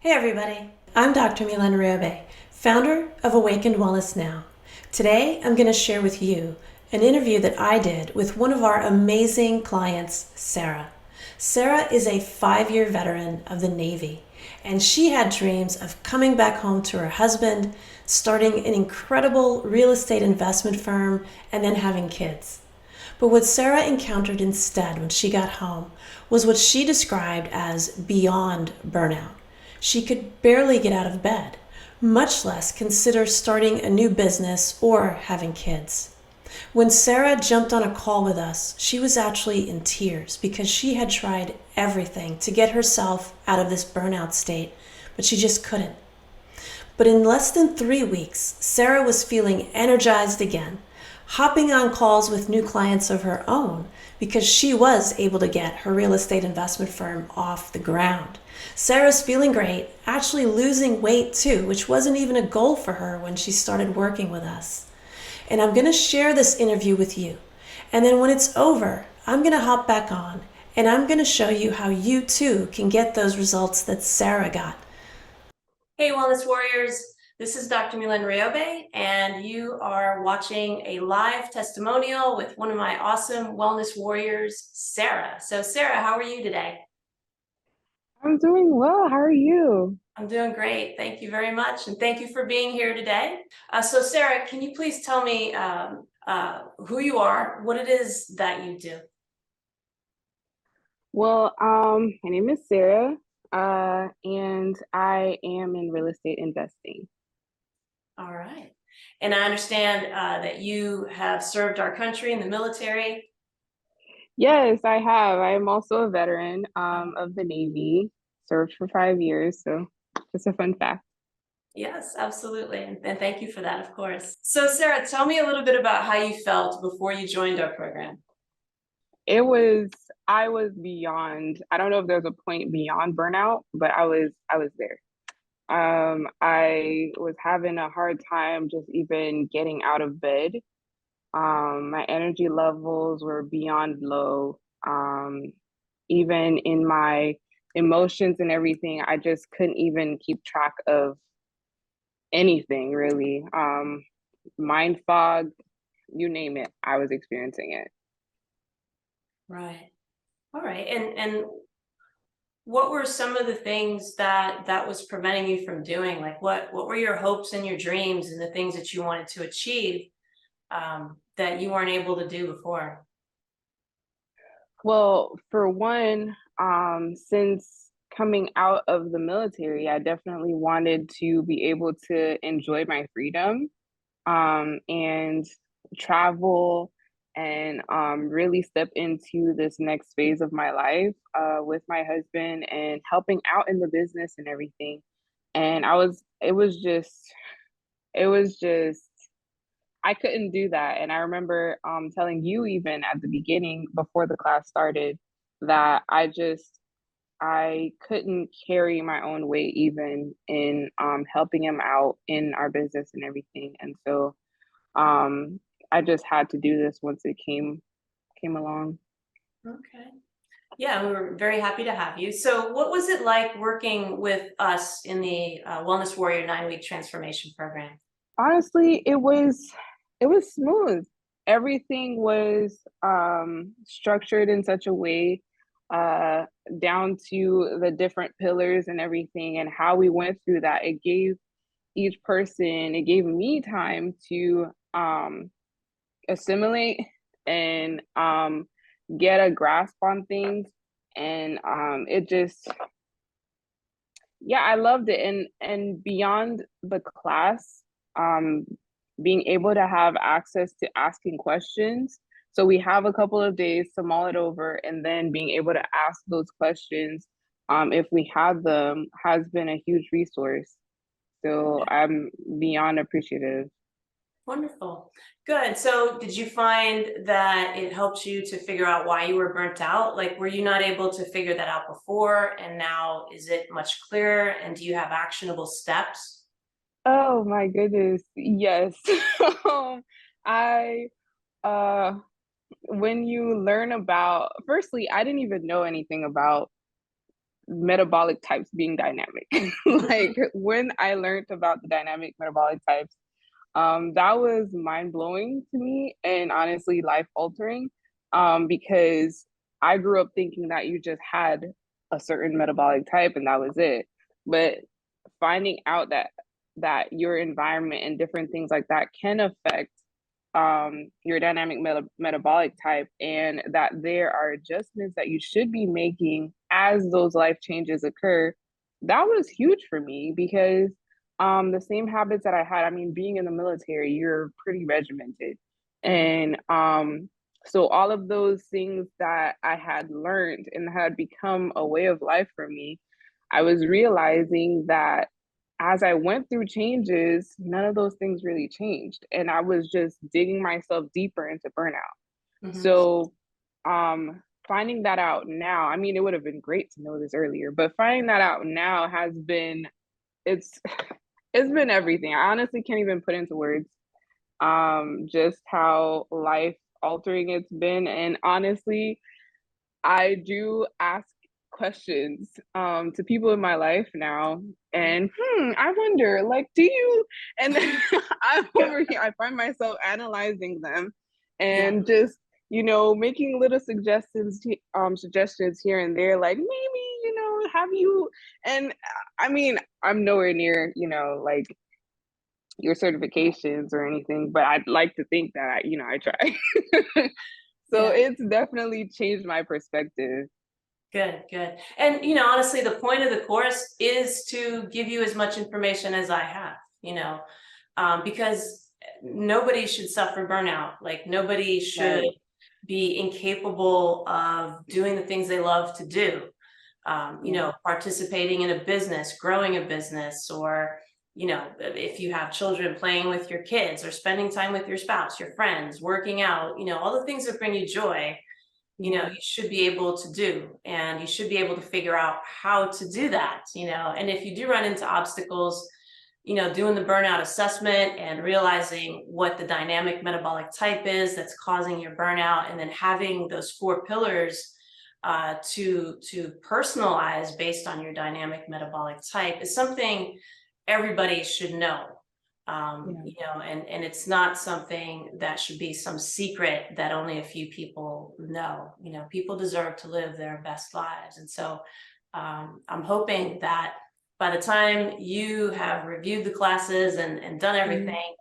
Hey everybody, I'm Dr. Milan Riobe, founder of Awakened Wellness Now. Today I'm going to share with you an interview that I did with one of our amazing clients, Sara. Sara is a 5-year veteran of the Navy, and she had dreams of coming back home to her husband, starting an incredible real estate investment firm, and then having kids. But what Sara encountered instead when she got home was what she described as beyond burnout. She could barely get out of bed, much less consider starting a new business or having kids. When Sara jumped on a call with us, she was actually in tears because she had tried everything to get herself out of this burnout state, but she just couldn't. But in less than 3 weeks, Sara was feeling energized again, hopping on calls with new clients of her own because she was able to get her real estate investment firm off the ground. Sara's feeling great, actually losing weight too, which wasn't even a goal for her when she started working with us. And I'm going to share this interview with you. And then when it's over, I'm going to hop back on and I'm going to show you how you too can get those results that Sara got. Hey, Wellness Warriors. This is Dr. Milan Riobe, and you are watching a live testimonial with one of my awesome wellness warriors, Sara. So, Sara, how are you today? I'm doing well. How are you? I'm doing great. Thank you very much. And thank you for being here today. So, Sara, can you please tell me who you are, what it is that you do? My name is Sarah, and I am in real estate investing. All right. And I understand that you have served our country in the military. Yes, I have. I am also a veteran of the Navy, served for 5 years, so just a fun fact. Yes, absolutely. And thank you for that, of course. So, Sara, tell me a little bit about how you felt before you joined our program. It was I was beyond, I don't know if there's a point beyond burnout, but I was there. I was having a hard time just even getting out of bed. My energy levels were beyond low. Even in my emotions and everything, I just couldn't even keep track of anything really. Mind fog, you name it, I was experiencing it. Right. All right. And what were some of the things that was preventing you from doing? Like what were your hopes and your dreams and the things that you wanted to achieve that you weren't able to do before? Well, for one, since coming out of the military, I definitely wanted to be able to enjoy my freedom and travel and really step into this next phase of my life with my husband and helping out in the business and everything. And it was just, I couldn't do that. And I remember telling you even at the beginning before the class started that I couldn't carry my own weight even in helping him out in our business and everything. And so um, I just had to do this once it came along. Okay. Yeah, we were very happy to have you. So, what was it like working with us in the Wellness Warrior 9-week transformation program? Honestly, it was smooth. Everything was structured in such a way, uh, down to the different pillars and everything, and how we went through that. It gave each person, it gave me time to assimilate and get a grasp on things, and it just, yeah, I loved it. And beyond the class, um being able to have access to asking questions, so we have a couple of days to mull it over, and then being able to ask those questions if we have them has been a huge resource. So I'm beyond appreciative. Wonderful. Good. So, did you find that it helped you to figure out why you were burnt out? Like, were you not able to figure that out before? And now is it much clearer? And do you have actionable steps? Oh my goodness, yes. I uh when you learn about, firstly, I didn't even know anything about metabolic types being dynamic. Like when I learned about the dynamic metabolic types, that was mind blowing to me and honestly life altering, because I grew up thinking that you just had a certain metabolic type and that was it. But finding out that your environment and different things like that can affect your dynamic metabolic type, and that there are adjustments that you should be making as those life changes occur, that was huge for me because the same habits that I had, I mean, being in the military, you're pretty regimented. And so all of those things that I had learned and had become a way of life for me, I was realizing that as I went through changes, none of those things really changed. And I was just digging myself deeper into burnout. So finding that out now, I mean, it would have been great to know this earlier, but finding that out now has been, it's it's been everything. I honestly can't even put into words just how life altering it's been. And honestly, I do ask questions to people in my life now, and I wonder, like, do you, and then I'm over here, I find myself analyzing them and just, you know, making little suggestions here and there, like maybe, you know, have you, and I mean, I'm nowhere near, you know, like your certifications or anything, but I'd like to think that you know, I try. So it's definitely changed my perspective. Good, good. And, you know, honestly, the point of the course is to give you as much information as I have, you know, because nobody should suffer burnout. Like nobody should be incapable of doing the things they love to do. You know, participating in a business, growing a business, or, you know, if you have children, playing with your kids or spending time with your spouse, your friends, working out, you know, all the things that bring you joy, you know, you should be able to do, and you should be able to figure out how to do that, you know. And if you do run into obstacles, you know, doing the burnout assessment and realizing what the dynamic metabolic type is that's causing your burnout, and then having those 4 pillars to personalize based on your dynamic metabolic type is something everybody should know. You know, and it's not something that should be some secret that only a few people know. You know, people deserve to live their best lives. And so I'm hoping that by the time you have reviewed the classes and done everything,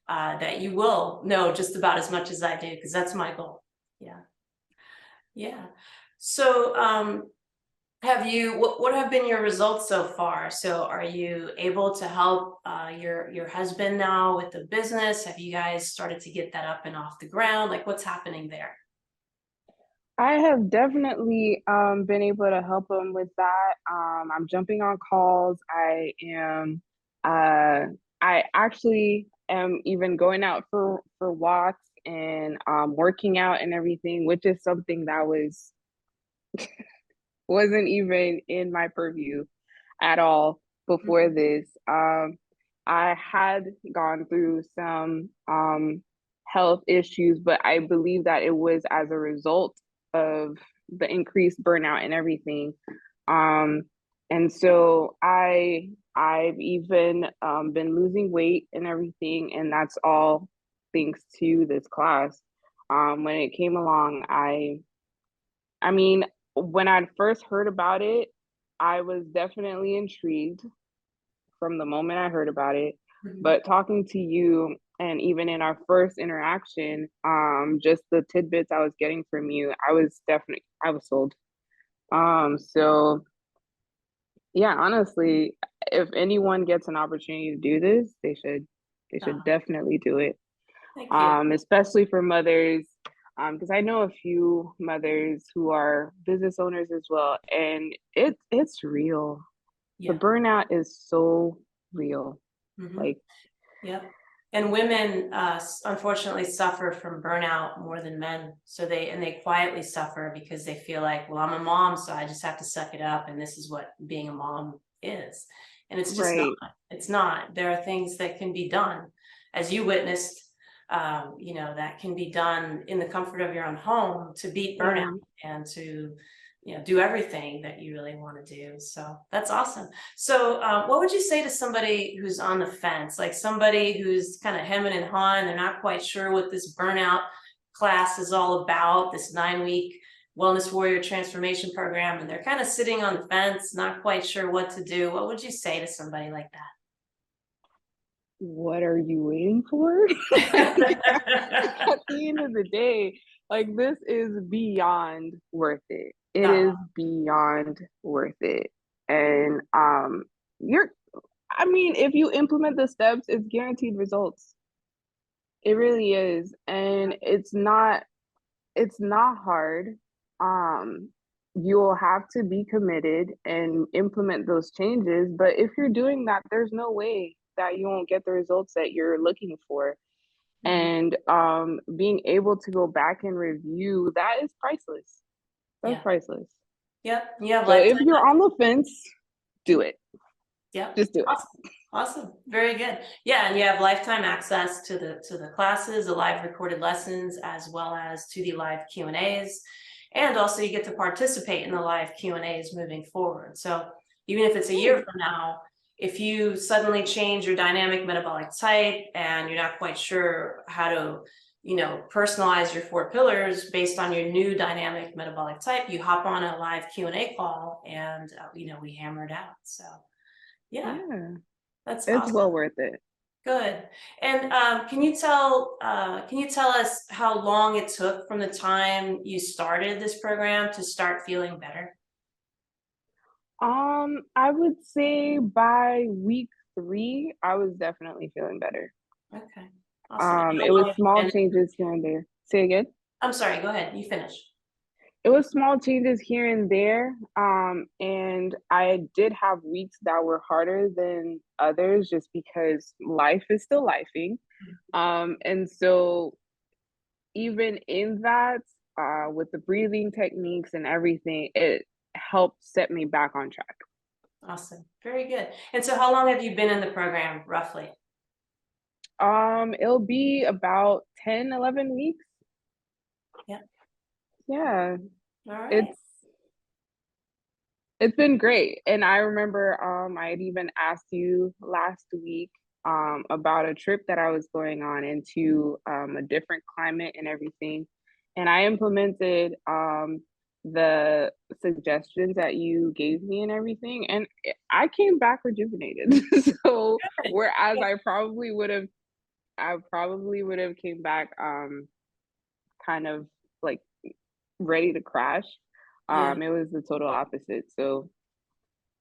that you will know just about as much as I do, because that's my goal. Yeah. Yeah. So what have been your results so far? So are you able to help your husband now with the business? Have you guys started to get that up and off the ground? Like what's happening there? I have definitely been able to help him with that. I'm jumping on calls. I actually am even going out for walks and working out and everything, which is something that wasn't even in my purview at all before this. I had gone through some health issues, but I believe that it was as a result of the increased burnout and everything. Um, and so I've even been losing weight and everything, and that's all thanks to this class. When it came along, I mean, when I first heard about it, I was definitely intrigued from the moment I heard about it. But talking to you, and even in our first interaction, just the tidbits I was getting from you, I was sold. So yeah, honestly, if anyone gets an opportunity to do this, they should definitely do it. Thank you. Especially for mothers, because I know a few mothers who are business owners as well, and it's real. The burnout is so real. Like, Yep. And women, unfortunately, suffer from burnout more than men. So they quietly suffer because they feel like, well, I'm a mom, so I just have to suck it up, and this is what being a mom is. And it's just not. right. It's not. There are things that can be done, as you witnessed. You know, that can be done in the comfort of your own home to beat burnout Yeah. and to, do everything that you really want to do. So that's awesome. So what would you say to somebody who's on the fence, like somebody who's kind of hemming and hawing, they're not quite sure what this burnout class is all about, this 9-week Wellness Warrior Transformation Program, and they're kind of sitting on the fence, not quite sure what to do? What would you say to somebody like that? What are you waiting for? At the end of the day, like, this is beyond worth it. It is beyond worth it. And I mean, if you implement the steps, it's guaranteed results. It really is. And it's not hard. You'll have to be committed and implement those changes. But if you're doing that, there's no way that you won't get the results that you're looking for. And being able to go back and review, that is priceless. That's priceless. Yep. Yeah. So if you're on the fence, do it. Yeah. Just do it. Awesome. Very good. Yeah, and you have lifetime access to the classes, the live recorded lessons, as well as to the live Q&As. And also you get to participate in the live Q&As moving forward. So even if it's a year from now, if you suddenly change your dynamic metabolic type and you're not quite sure how to, personalize your 4 pillars based on your new dynamic metabolic type, you hop on a live Q&A call and, we hammer it out. So yeah. That's It's awesome. well worth it. Good. And can you tell us how long it took from the time you started this program to start feeling better? I would say by week 3, I was definitely feeling better. Okay. Awesome. It was small changes here and there. Say again? I'm sorry, go ahead. You finish. It was small changes here and there. And I did have weeks that were harder than others just because life is still lifing. And so even in that, with the breathing techniques and everything, it helped set me back on track. Awesome. Very good. And so how long have you been in the program, roughly? It'll be about 10, 11 weeks. Yeah. Yeah. All right. It's been great. And I remember I had even asked you last week about a trip that I was going on into a different climate and everything. And I implemented the suggestions that you gave me and everything. And I came back rejuvenated. So whereas I probably would have came back kind of like ready to crash. It was the total opposite. So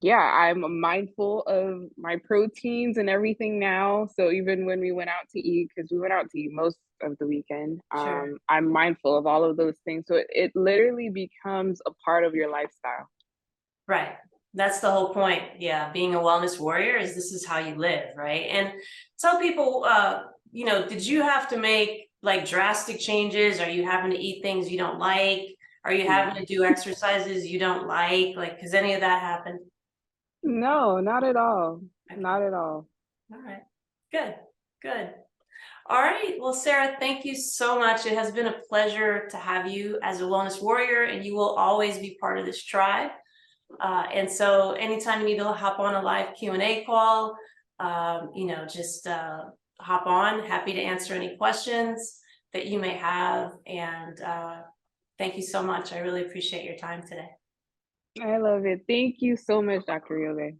yeah, I'm mindful of my proteins and everything now. So even when we went out to eat, because we went out to eat most of the weekend, I'm mindful of all of those things. So it literally becomes a part of your lifestyle. Right. That's the whole point. Yeah. Being a wellness warrior is this is how you live, right? And tell people, did you have to make like drastic changes? Are you having to eat things you don't like? Are you having to do exercises you don't like? Like, has any of that happened? No, not at all. Okay. Not at all. All right. Good. Good. All right. Well, Sara, thank you so much. It has been a pleasure to have you as a wellness warrior, and you will always be part of this tribe. And so anytime you need to hop on a live Q&A call, just hop on. Happy to answer any questions that you may have. And thank you so much. I really appreciate your time today. I love it. Thank you so much, Dr. Ryobe.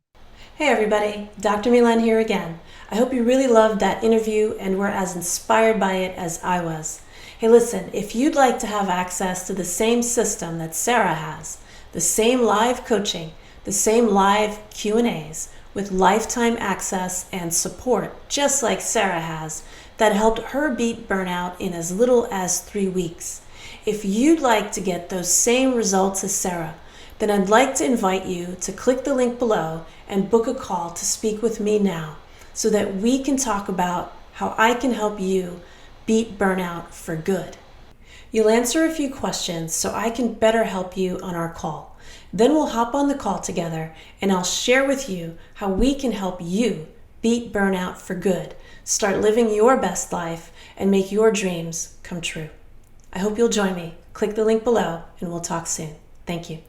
Hey everybody, Dr. Milan here again. I hope you really loved that interview and were as inspired by it as I was. Hey listen, if you'd like to have access to the same system that Sara has, the same live coaching, the same live Q&As with lifetime access and support, just like Sara has, that helped her beat burnout in as little as 3 weeks. If you'd like to get those same results as Sara, then I'd like to invite you to click the link below and book a call to speak with me now so that we can talk about how I can help you beat burnout for good. You'll answer a few questions so I can better help you on our call. Then we'll hop on the call together and I'll share with you how we can help you beat burnout for good, start living your best life, and make your dreams come true. I hope you'll join me. Click the link below and we'll talk soon. Thank you.